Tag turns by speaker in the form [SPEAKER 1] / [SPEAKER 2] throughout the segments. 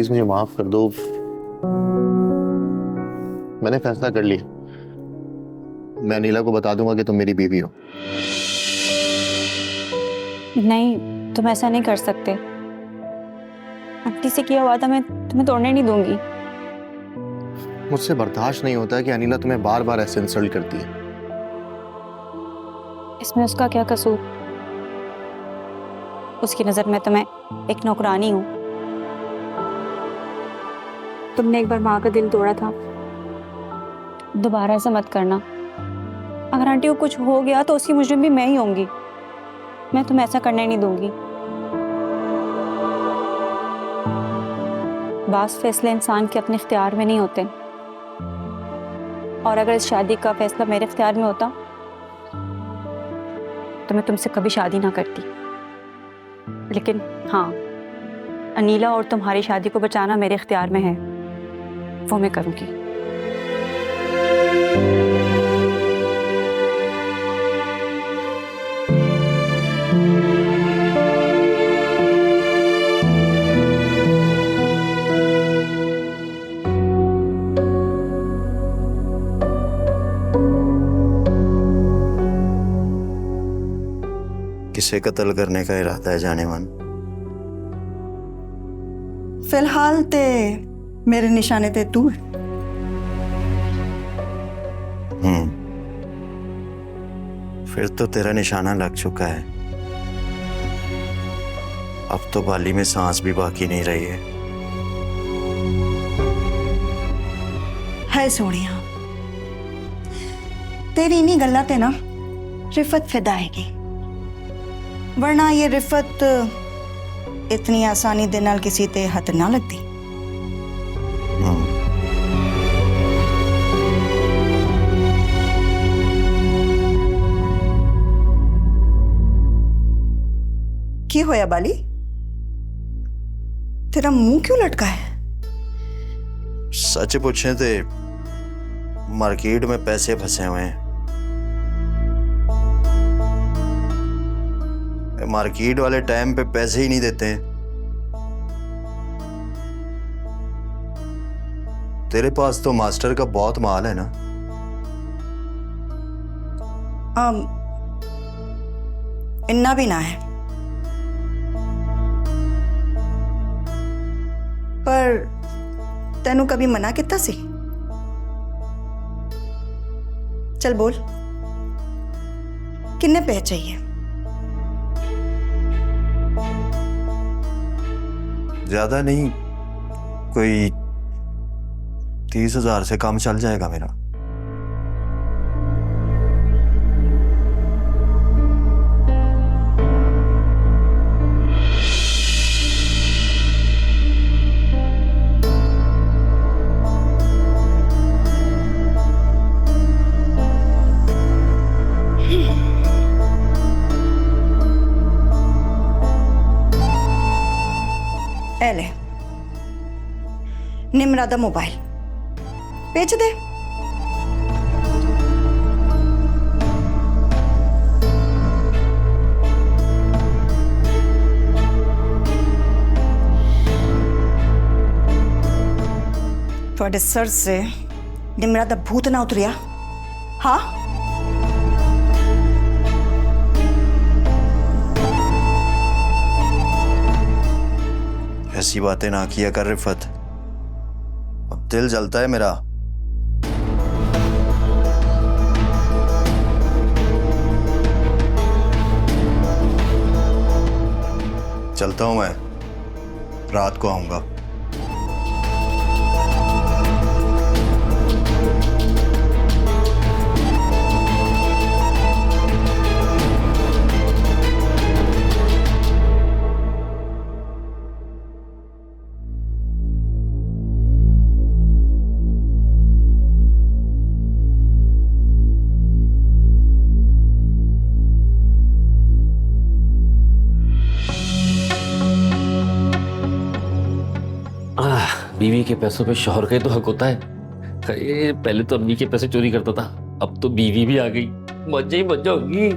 [SPEAKER 1] Please मुझे माफ कर दो। मैंने फैसला कर लिया, मैं अनीला को बता दूंगा कि तुम मेरी बीवी हो।
[SPEAKER 2] नहीं, तुम ऐसा नहीं कर सकते। आंटी से किया वादा मैं तुम्हें तोड़ने नहीं दूंगी।
[SPEAKER 1] मुझसे बर्दाश्त नहीं होता है कि अनीला तुम्हें बार बार ऐसे इंसल्ट करती है।
[SPEAKER 2] इसमें उसका क्या कसूर? उसकी नजर में तो मैं एक नौकरानी हूँ। तुमने एक बार माँ का दिल तोड़ा था, दोबारा ऐसा मत करना। अगर आंटी को कुछ हो गया तो उसकी मुजरिम भी मैं ही होंगी। मैं तुम्हें ऐसा करने नहीं दूंगी। बास फैसले इंसान के अपने इख्तियार में नहीं होते, और अगर इस शादी का फैसला मेरे इख्तियार में होता तो मैं तुमसे कभी शादी ना करती। लेकिन हाँ, अनीला और तुम्हारी शादी को बचाना मेरे इख्तियार में है, वो मैं करूँगी।
[SPEAKER 3] किसे कत्ल करने का इरादा है जाने मन?
[SPEAKER 4] फिलहाल ते मेरे निशाने ते तू है।
[SPEAKER 3] फिर तो तेरा निशाना लग चुका है। अब तो बाली में सांस भी बाकी नहीं रही है।
[SPEAKER 4] सोनिया, तेरी इन्हीं गल्ला ते ना रिफत फिदा आएगी, वरना ये रिफत इतनी आसानी दे नाल किसी ते हथ ना लगती। की होया बाली, तेरा मुंह क्यों लटका है?
[SPEAKER 3] सच पूछे थे मार्केट में पैसे फंसे हुए हैं। मार्केट वाले टाइम पे पैसे ही नहीं देते हैं। तेरे पास तो मास्टर का बहुत माल है ना?
[SPEAKER 4] इन्ना भी ना है, पर तेनू कभी मना किता सी? चल बोल, किन्ने पैसे चाहिए?
[SPEAKER 3] ज्यादा नहीं, कोई 30,000 से कम चल जाएगा मेरा।
[SPEAKER 4] ले निम्रा दा मोबाइल बेच दे। थोड़े सर से निम्रा दा भूत ना उतरिया? हाँ,
[SPEAKER 3] ऐसी बातें ना किया कर रिफत, अब दिल जलता है मेरा। चलता हूं मैं, रात को आऊंगा।
[SPEAKER 5] बीवी के पैसों पे शौहर का ही तो हक होता है। अरे पहले तो अम्मी के पैसे चोरी करता था, अब तो बीवी भी आ गई, मजा ही मजा होगी।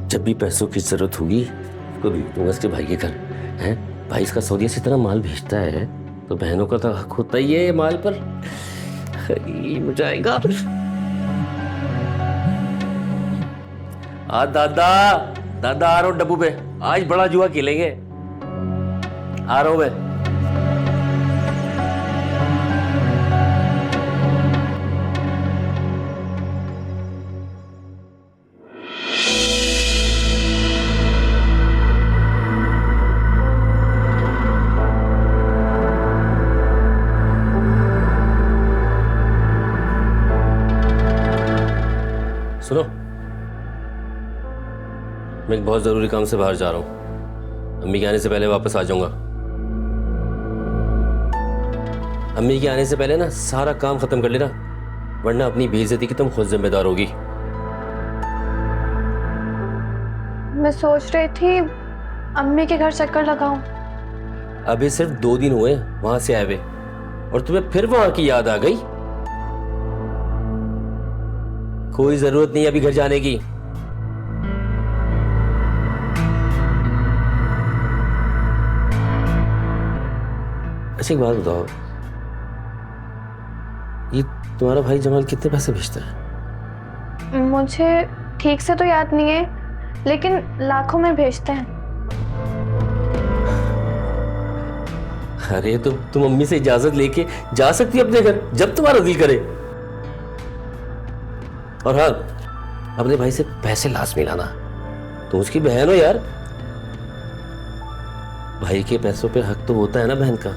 [SPEAKER 5] जब भी पैसों की जरूरत होगी उसको भेज दूंगा इसके भाई के घर। है भाई इसका सऊदीया से इतना माल भेजता है, तो बहनों का तो हक होता ही है माल पर। ये मजा आएगा। दादा दादा आ रहा हूँ डब्बू पे, आज बड़ा जुआ खेलेंगे। आ रहा हूँ मैं। सुनो, मैं एक बहुत जरूरी काम से बाहर जा रहा हूँ। अम्मी के आने से पहले वापस आ जाऊंगा। अम्मी के आने से पहले ना सारा काम खत्म कर लेना, वरना अपनी बेइज्जती की तुम खुद जिम्मेदार होगी।
[SPEAKER 6] मैं सोच रही थी अम्मी के घर चक्कर लगाऊं।
[SPEAKER 5] अभी सिर्फ 2 दिन हुए वहां से आए हुए और तुम्हें फिर वहां की याद आ गई। कोई जरूरत नहीं अभी घर जाने की। अच्छा एक बात बताओ, ये तुम्हारा भाई जमाल कितने पैसे भेजता है?
[SPEAKER 6] मुझे ठीक से तो याद नहीं है, लेकिन लाखों में भेजते हैं।
[SPEAKER 5] अरे तो तुम मम्मी से इजाजत लेके जा सकती है अपने घर जब तुम्हारा दिल करे। और हाँ, अपने भाई से पैसे लाजमी लाना, तुम उसकी बहन हो यार। भाई के पैसों पे हक तो होता है ना बहन का।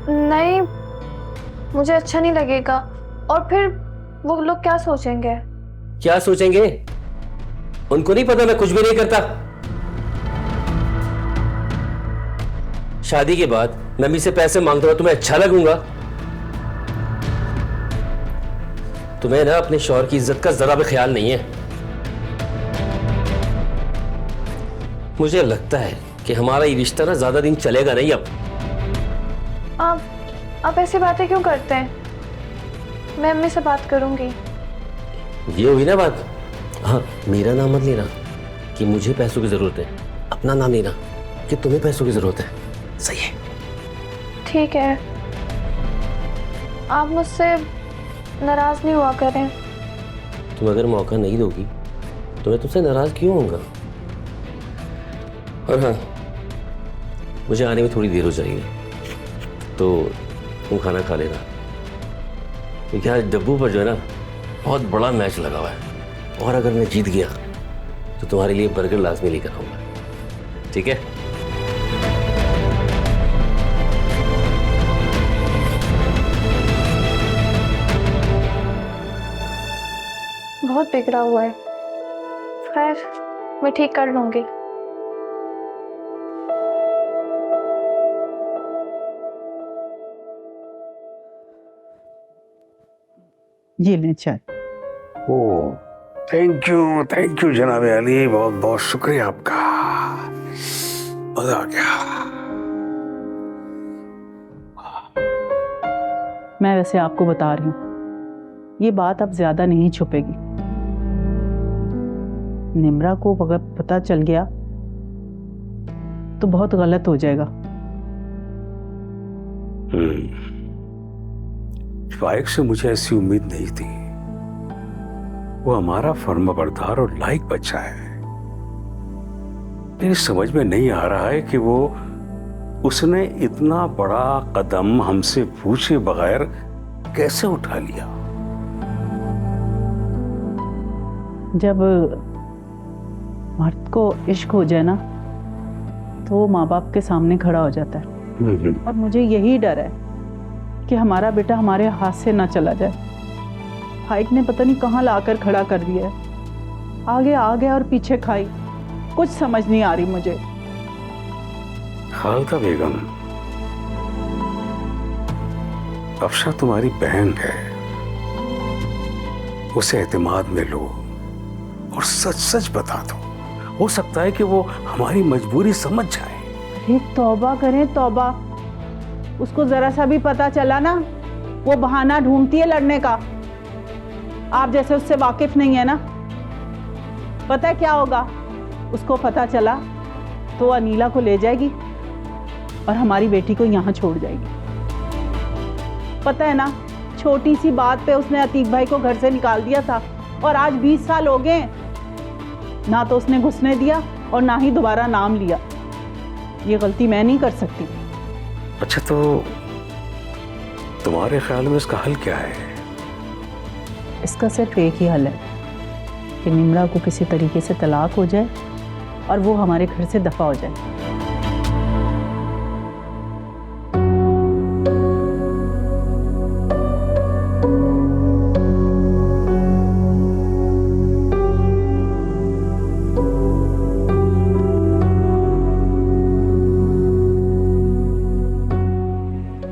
[SPEAKER 6] नहीं, मुझे अच्छा नहीं लगेगा। और फिर वो लोग क्या सोचेंगे?
[SPEAKER 5] क्या सोचेंगे? उनको नहीं पता मैं कुछ भी नहीं करता। शादी के बाद मम्मी से पैसे मांगता हुआ तुम्हें अच्छा लगूंगा? तुम्हें ना अपने शौहर की इज्जत का जरा भी ख्याल नहीं है। मुझे लगता है कि हमारा ये रिश्ता ना ज्यादा दिन चलेगा नहीं। अब
[SPEAKER 6] आप ऐसी बातें क्यों करते हैं? मैं अम्मी से बात करूंगी।
[SPEAKER 5] ये हुई ना बात। हाँ, मेरा नाम मत लेना कि मुझे पैसों की जरूरत है, अपना नाम लेना कि तुम्हें पैसों की जरूरत है। सही है?
[SPEAKER 6] ठीक है, आप मुझसे नाराज नहीं हुआ करें।
[SPEAKER 5] तुम अगर मौका नहीं दोगी तो मैं तुमसे नाराज क्यों होऊंगा? और हाँ, मुझे आने में थोड़ी देर हो जाएगी, तो तुम खाना खा लेना, क्योंकि आज डब्बू पर जो है ना बहुत बड़ा मैच लगा हुआ है, और अगर मैं जीत गया तो तुम्हारे लिए बर्गर लाजमी लेकर आऊंगा। ठीक है?
[SPEAKER 6] बहुत बिगड़ा हुआ है। खैर, मैं ठीक कर लूंगी।
[SPEAKER 7] ये लें चाय।
[SPEAKER 8] ओ, थैंक यू जनाब अली, बहुत बहुत शुक्रिया आपका, मजा आ गया।
[SPEAKER 7] मैं वैसे आपको बता रही हूँ, ये बात अब ज्यादा नहीं छुपेगी। निम्रा को अगर पता चल गया तो बहुत गलत हो जाएगा।
[SPEAKER 8] फाइक से मुझे ऐसी उम्मीद नहीं थी। वो हमारा फर्माबरदार और लायक बच्चा है। मेरी समझ में नहीं आ रहा है कि वो उसने इतना बड़ा कदम हमसे पूछे बगैर कैसे उठा लिया।
[SPEAKER 7] जब मर्द को इश्क हो जाए ना तो वो माँ बाप के सामने खड़ा हो जाता है। और मुझे यही डर है कि हमारा बेटा हमारे हाथ से ना चला जाए। फाइक ने पता नहीं कहाँ लाकर खड़ा कर दिया है, आगे आ गया और पीछे खाई। कुछ समझ नहीं आ रही मुझे।
[SPEAKER 8] खालदा बेगम, अफशा तुम्हारी बहन है, उसे एतमाद में लो और सच सच बता दो। हो सकता है कि वो हमारी मजबूरी समझ जाए।
[SPEAKER 7] अरे तौबा करें तौबा, उसको जरा सा भी पता चला ना वो बहाना ढूंढती है लड़ने का। आप जैसे उससे वाकिफ नहीं है ना। पता है क्या होगा? उसको पता चला तो अनीला को ले जाएगी और हमारी बेटी को यहाँ छोड़ जाएगी। पता है ना, छोटी सी बात पे उसने अतीक भाई को घर से निकाल दिया था और आज 20 साल हो गए, ना तो उसने घुसने दिया और ना ही दोबारा नाम लिया। ये गलती मैं नहीं कर सकती।
[SPEAKER 8] अच्छा, तो तुम्हारे ख्याल में इसका हल क्या है?
[SPEAKER 7] इसका सिर्फ एक ही हल है कि निम्रा को किसी तरीके से तलाक हो जाए और वो हमारे घर से दफा हो जाए।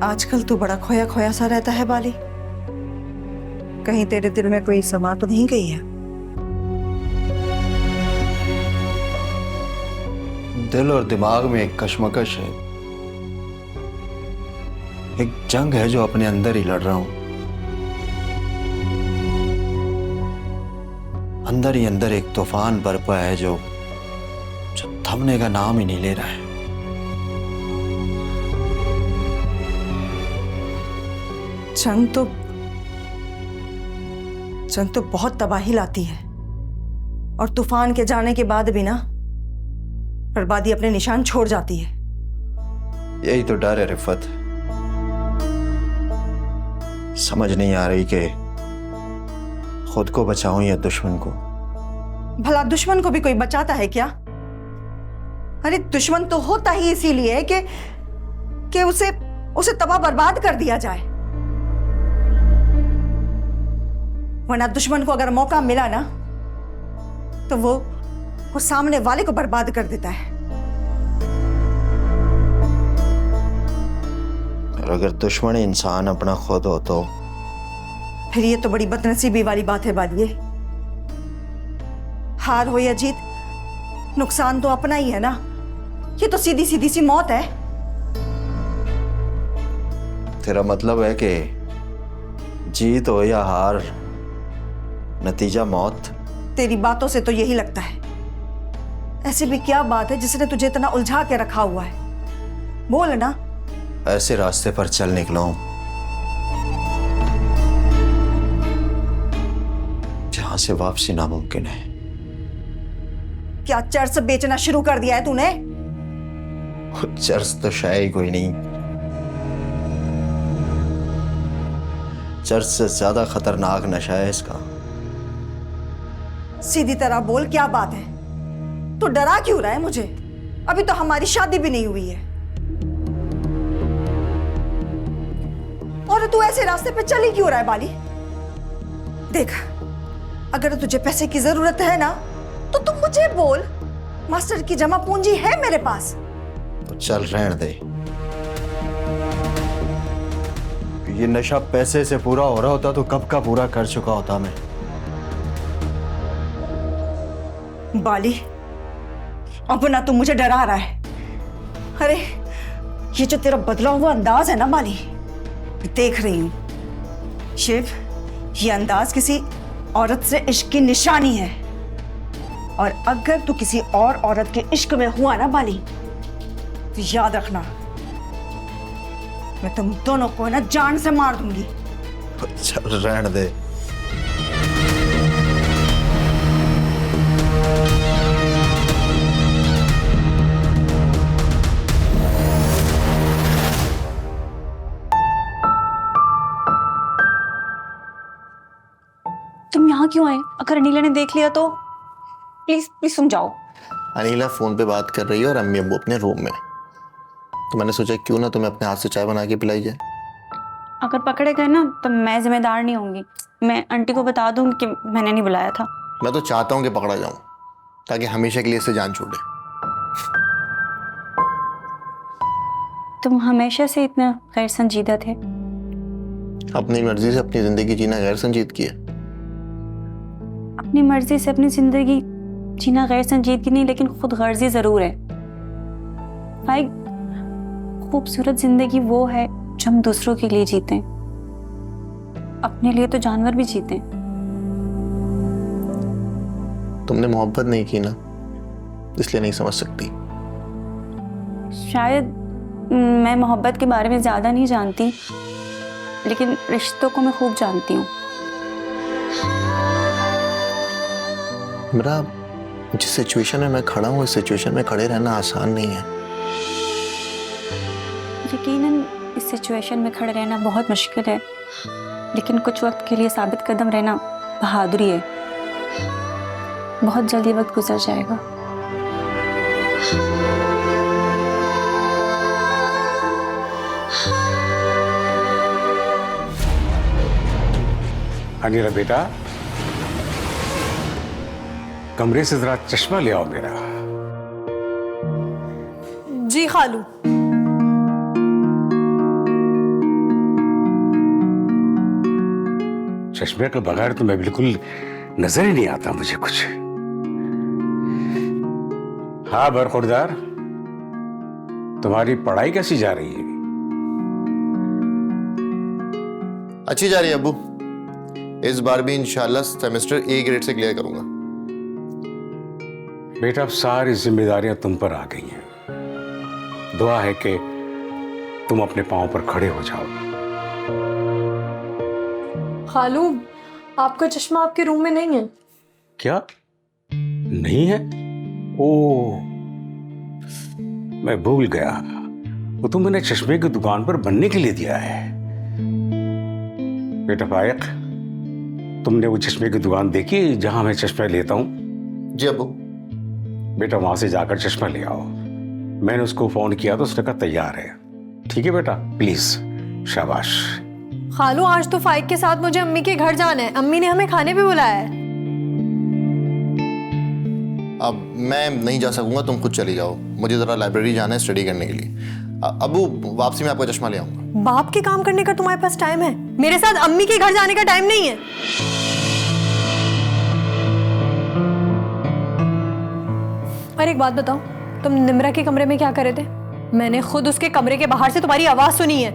[SPEAKER 4] आजकल तू बड़ा खोया खोया सा रहता है बाली। कहीं तेरे दिल में कोई समा तो नहीं गई है?
[SPEAKER 3] दिल और दिमाग में एक कश्मकश है, एक जंग है जो अपने अंदर ही लड़ रहा हूं। अंदर ही अंदर एक तूफान बरपा है जो थमने का नाम ही नहीं ले रहा है।
[SPEAKER 4] जंग तो बहुत तबाही लाती है, और तूफान के जाने के बाद भी ना बर्बादी अपने निशान छोड़ जाती है।
[SPEAKER 3] यही तो डर है रिफत। समझ नहीं आ रही कि खुद को बचाऊं या दुश्मन को।
[SPEAKER 4] भला दुश्मन को भी कोई बचाता है क्या? अरे दुश्मन तो होता ही इसीलिए है कि उसे तबाह बर्बाद कर दिया जाए। वरना दुश्मन को अगर मौका मिला ना तो वो सामने वाले को बर्बाद कर देता है।
[SPEAKER 3] और अगर दुश्मन इंसान अपना खुद हो तो
[SPEAKER 4] फिर ये तो बड़ी बदनसीबी वाली बात है बालिए। हार हो या जीत, नुकसान तो अपना ही है ना। ये तो सीधी सीधी सी मौत है।
[SPEAKER 3] तेरा मतलब है कि जीत हो या हार, नतीजा मौत?
[SPEAKER 4] तेरी बातों से तो यही लगता है। ऐसी भी क्या बात है जिसने तुझे इतना उलझा के रखा हुआ है? बोल ना।
[SPEAKER 3] ऐसे रास्ते पर चल निकला हूं जहां से वापसी नामुमकिन है।
[SPEAKER 4] क्या चर्च बेचना शुरू कर दिया है तूने?
[SPEAKER 3] चर्च तो शायद ही कोई नहीं। चर्च से ज्यादा खतरनाक नशा है इसका।
[SPEAKER 4] सीधी तरह बोल, क्या बात है? तू डरा क्यों रहा है मुझे? अभी तो हमारी शादी भी नहीं हुई है और तू ऐसे रास्ते पे चल ही क्यों रहा है बाली? देख, अगर तुझे पैसे की जरूरत है ना तो तुम मुझे बोल। मास्टर की जमा पूंजी है मेरे पास।
[SPEAKER 3] तो चल रहने दे। ये नशा पैसे से पूरा हो रहा होता तो कब का पूरा कर चुका होता मैं।
[SPEAKER 4] बाली, अब ना तू मुझे डरा रहा है। अरे ये जो तेरा बदला हुआ अंदाज है ना बाली, देख रही हूं। शिव, ये अंदाज किसी औरत से इश्क की निशानी है। और अगर तू किसी और औरत के इश्क में हुआ ना बाली, तो याद रखना, मैं तुम दोनों को ना जान से मार दूंगी।
[SPEAKER 3] चल रहने दे।
[SPEAKER 2] तुम यहाँ क्यों आए? अगर अनिला ने देख लिया तो प्लीज प्लीज समझाओ।
[SPEAKER 1] अनिला फोन पे बात कर रही है और अम्मी अब्बू अपने रूम में। तो मैंने सोचा क्यों ना तुम्हें अपने हाथ से चाय बना के पिलाई जाए।
[SPEAKER 2] अगर पकड़े गए ना तो मैं जिम्मेदार नहीं होंगी। मैं आंटी को बता दूंगी कि मैंने नहीं बुलाया था।
[SPEAKER 1] मैं तो चाहता हूँ कि पकड़ा जाऊं ताकि हमेशा के लिए इससे जान छूटे।
[SPEAKER 2] तुम हमेशा से इतना गैर संजीदा थे।
[SPEAKER 1] अपनी मर्जी से अपनी जिंदगी जीना गैर संजीदगी है।
[SPEAKER 2] अपनी मर्जी से अपनी जिंदगी जीना गैर संजीदगी नहीं, लेकिन खुद गर्जी जरूर है। भाई, खूबसूरत जिंदगी वो है जो हम दूसरों के लिए जीते हैं। अपने लिए तो जानवर भी जीते हैं।
[SPEAKER 1] तुमने मोहब्बत नहीं की ना, इसलिए नहीं समझ सकती।
[SPEAKER 2] शायद मैं मोहब्बत के बारे में ज़्यादा नहीं जानती, लेकिन रिश्तों को मैं खूब जानती हूँ।
[SPEAKER 1] मेरा जिस सिचुएशन में मैं खड़ा हूँ, इस सिचुएशन में खड़े रहना आसान नहीं है।
[SPEAKER 2] यकीनन इस सिचुएशन में खड़े रहना बहुत मुश्किल है, लेकिन कुछ वक्त के लिए साबित कदम रहना बहादुरी है। बहुत जल्दी वक्त गुजर जाएगा।
[SPEAKER 8] अनिला बेटा, कमरे से जरा चश्मा ले आओ मेरा।
[SPEAKER 6] जी खालू।
[SPEAKER 8] चश्मे के बगैर तो मैं बिल्कुल नजर ही नहीं आता मुझे कुछ। हाँ बरखुरदार, तुम्हारी पढ़ाई कैसी जा रही है?
[SPEAKER 1] अच्छी जा रही है अब्बू। इस बार भी इंशाल्लाह सेमेस्टर ए ग्रेड से क्लियर करूंगा।
[SPEAKER 8] बेटा अब सारी जिम्मेदारियां तुम पर आ गई हैं। दुआ है कि तुम अपने पांव पर खड़े हो जाओ।
[SPEAKER 6] खालू, आपका चश्मा आपके रूम में नहीं है।
[SPEAKER 8] क्या नहीं है? ओ, मैं भूल गया, वो तो मैंने चश्मे की दुकान पर बनने के लिए दिया है। बेटा फायक, तुमने वो चश्मे की दुकान देखी जहां मैं चश्मे लेता हूं?
[SPEAKER 1] जी अब्बू।
[SPEAKER 8] बेटा वहां से जाकर चश्मा ले आओ। मैंने उसको फोन किया तो उसने कहा तैयार है। ठीक है बेटा, प्लीज। शाबाश।
[SPEAKER 6] खालू, आज तो फाइक के साथ मुझे अम्मी के घर जाना है। अम्मी ने हमें खाने पे बुलाया है।
[SPEAKER 1] अब मैं नहीं जा सकूंगा, तुम खुद चली जाओ। मुझे जरा लाइब्रेरी जाना है स्टडी करने के लिए। अब्बू, वापसी में आपका चश्मा ले आऊंगा।
[SPEAKER 6] बाप के काम करने का तुम्हारे पास टाइम है, मेरे साथ अम्मी के घर जाने का टाइम नहीं है। और एक बात बताओ, तुम निम्रा के कमरे में क्या कर रहे थे? मैंने खुद उसके कमरे के बाहर से तुम्हारी आवाज सुनी है।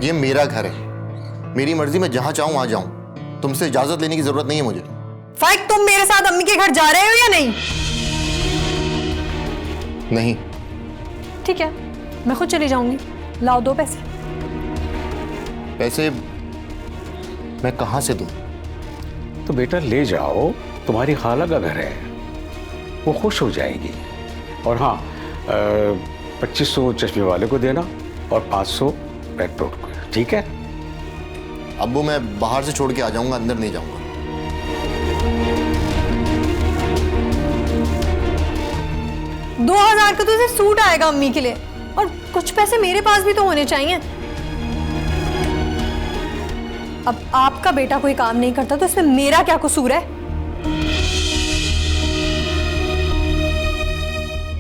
[SPEAKER 1] ये मेरा घर है, मेरी मर्जी, मैं जहां चाहूं आ जाऊं। तुमसे इजाजत लेने की जरूरत नहीं है मुझे।
[SPEAKER 6] फाइक, तुम मेरे साथ अम्मी के घर जा रहे हो या नहीं?
[SPEAKER 1] नहीं।
[SPEAKER 6] ठीक है, मैं खुद चली जाऊंगी। लाओ, दो पैसे।
[SPEAKER 1] पैसे मैं कहां से दूं?
[SPEAKER 8] तो बेटा ले जाओ, तुम्हारी खाला का घर है, वो खुश हो जाएगी। और हाँ, 2500 चश्मे वाले को देना और 500 पेट्रोल को। ठीक है
[SPEAKER 1] अब्बू, मैं बाहर से छोड़ के आ जाऊंगा, अंदर नहीं जाऊंगा।
[SPEAKER 6] 2000 का तो इसे सूट आएगा अम्मी के लिए, और कुछ पैसे मेरे पास भी तो होने चाहिए। अब आपका बेटा कोई काम नहीं करता तो इसमें मेरा क्या कसूर है?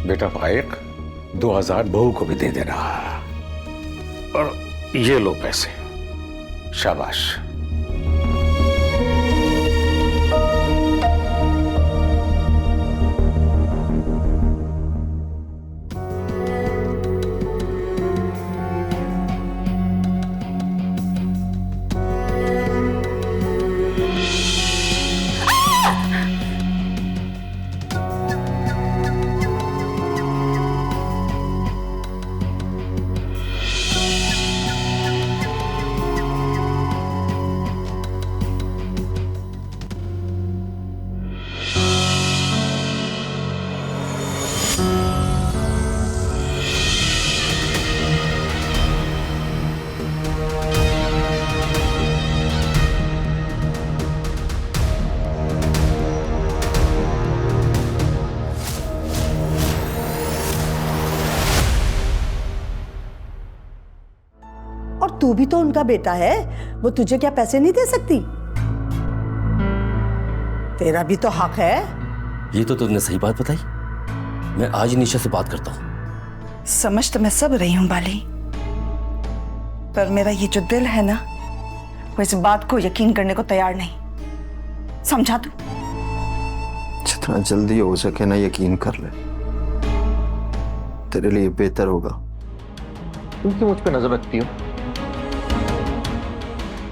[SPEAKER 8] बेटा फाइक, 2000 बहू को भी दे देना। और ये लो पैसे। शाबाश।
[SPEAKER 4] और तू भी तो उनका बेटा है, वो तुझे क्या पैसे नहीं दे सकती? तेरा भी तो हक है।
[SPEAKER 5] ये तो तुमने सही बात बताई। मैं आज निशा से बात करता हूँ।
[SPEAKER 4] समझ तो मैं सब रही हूँ बाली, पर मेरा ये जो दिल है ना, वो इस बात को यकीन करने को तैयार नहीं। समझा तू?
[SPEAKER 3] जितना जल्दी हो सके ना यकीन कर ले, तेरे लिए बेहतर होगा।
[SPEAKER 1] तुम क्यों मुझ पे नजर रखती हो?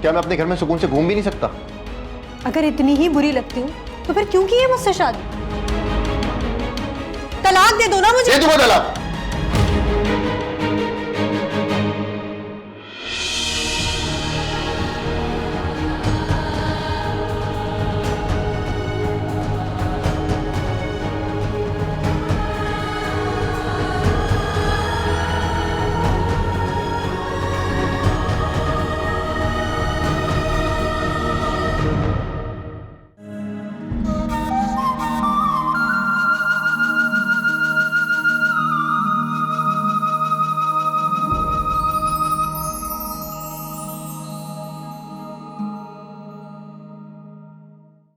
[SPEAKER 1] क्या मैं अपने घर में सुकून से घूम भी नहीं सकता?
[SPEAKER 6] अगर इतनी ही बुरी लगती हूँ तो फिर क्यों की है मुझसे शादी? तलाक दे दो ना मुझे।
[SPEAKER 1] दे दूंगा तलाक।